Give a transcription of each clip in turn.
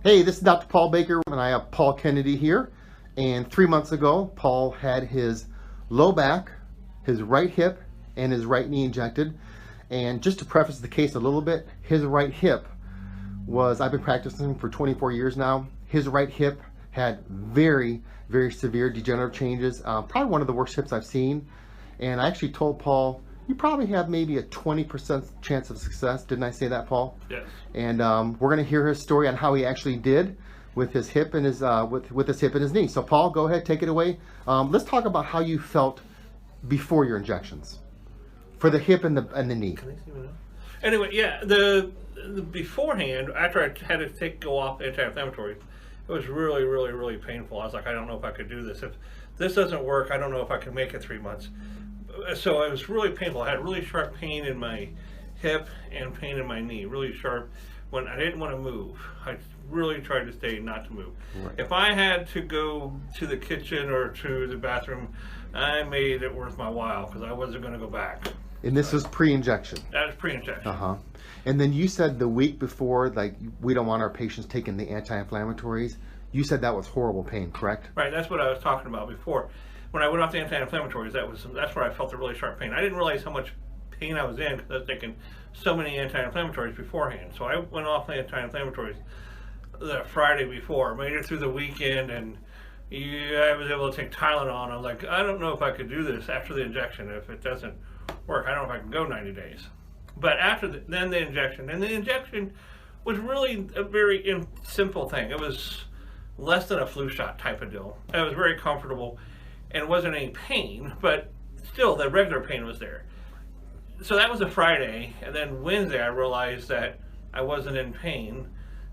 Hey, this is Dr. Paul Baker, and I have Paul Kennedy here. And 3 months ago, Paul had his low back, his right hip, and his right knee injected. And just to preface the case a little bit, his right hip I've been practicing for 24 years now. His right hip had very, very severe degenerative changes. Probably one of the worst hips I've seen. And I actually told Paul, you probably have maybe a 20% chance of success. Didn't I say that, Paul? Yes. And we're going to hear his story on how he actually did with his hip and his with his hip and his knee. So, Paul, go ahead, take it away. Let's talk about how you felt before your injections for the hip and the knee. Can they see me now? Anyway, yeah, the beforehand, after I had to go off anti-inflammatory, it was really, really, really painful. I was like, I don't know if I could do this. If this doesn't work, I don't know if I can make it 3 months. So it was really painful. I had really sharp pain in my hip and pain in my knee, really sharp, when I didn't want to move. I really tried to stay not to move. Right. If I had to go to the kitchen or to the bathroom, I made it worth my while because I wasn't going to go back. And this was pre-injection? That was pre-injection. Uh-huh. And then you said the week before, like, we don't want our patients taking the anti-inflammatories. You said that was horrible pain, correct? Right, that's what I was talking about before. When I went off the anti-inflammatories, that's where I felt the really sharp pain. I didn't realize how much pain I was in because I was taking so many anti-inflammatories beforehand. So I went off the anti-inflammatories the Friday before, made it through the weekend, and I was able to take Tylenol. I was like, I don't know if I could do this after the injection. If it doesn't work, I don't know if I can go 90 days. But after then the injection, and the injection was really a very simple thing. It was less than a flu shot type of deal. It was very comfortable. And it wasn't any pain, but still the regular pain was there. So that was a Friday, and then Wednesday I realized that I wasn't in pain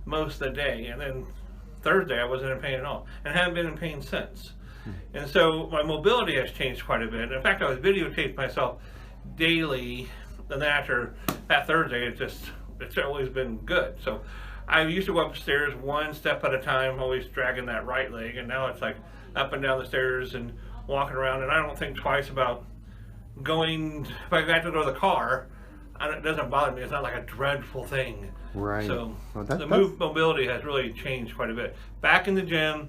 most of the day, and then Thursday I wasn't in pain at all, and haven't been in pain since. And so my mobility has changed quite a bit. In fact, I was videotaping myself daily, and then after that Thursday, it's always been good. So I used to go upstairs one step at a time, always dragging that right leg, and now it's like up and down the stairs and walking around, and I don't think twice about going. If I got to go to the car, it doesn't bother me. It's not like a dreadful thing. Right. So mobility has really changed quite a bit. Back in the gym,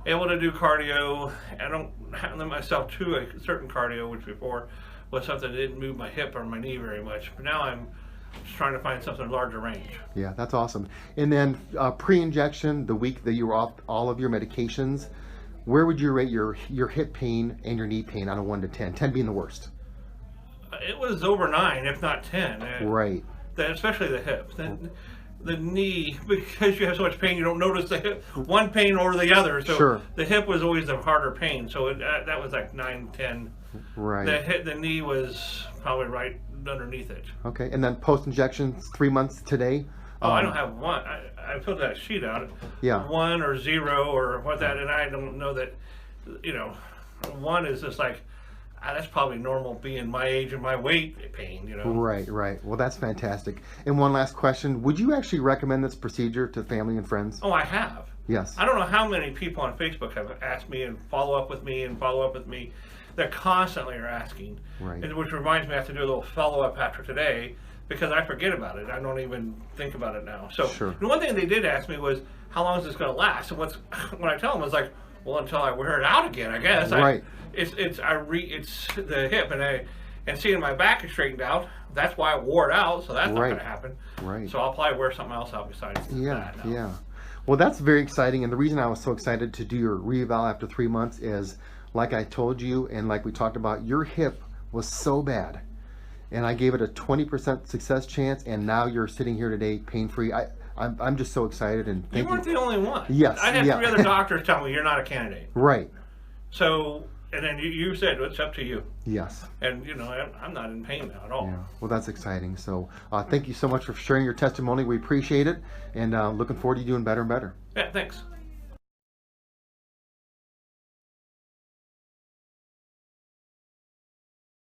able to do cardio. I don't limit myself to a certain cardio, which before was something that didn't move my hip or my knee very much. But now I'm just trying to find something larger range. Yeah, that's awesome. And then pre-injection, the week that you were off all of your medications, where would you rate your hip pain and your knee pain on a 1 to 10? 10 being the worst. It was over 9, if not 10. Right. Especially the hip. The knee, because you have so much pain, you don't notice the hip, one pain or the other. So sure. The hip was always the harder pain. So that was like 9, 10. Right. The knee was probably right underneath it. Okay. And then post-injection, 3 months today? Oh, I don't have one. I filled that sheet out. Yeah. 1 or 0 or what that, and I don't know that, 1 is just like, that's probably normal being my age and my weight pain, Right, right. Well, that's fantastic. And one last question. Would you actually recommend this procedure to family and friends? Oh, I have. Yes. I don't know how many people on Facebook have asked me and follow up with me. They constantly are asking. Right. Which reminds me, I have to do a little follow-up after today because I forget about it. I don't even think about it now. So sure. The one thing they did ask me was, how long is this going to last? And when I tell them, it's like, well, until I wear it out again, I guess. Right. It's the hip, and seeing my back is straightened out. That's why I wore it out, so that's not going to happen. Right. So I'll probably wear something else out besides that now. Yeah. Well, that's very exciting, and the reason I was so excited to do your re-eval after 3 months is, like I told you, and like we talked about, your hip was so bad, and I gave it a 20% success chance, and now you're sitting here today pain-free. I'm just so excited, and thank you. You weren't the only one. Yes. I had 3 other doctors tell me you're not a candidate. Right. So, and then you said it's up to you. Yes. And I'm not in pain now at all. Yeah. Well, that's exciting. So thank you so much for sharing your testimony. We appreciate it, and looking forward to you doing better and better. Yeah, thanks.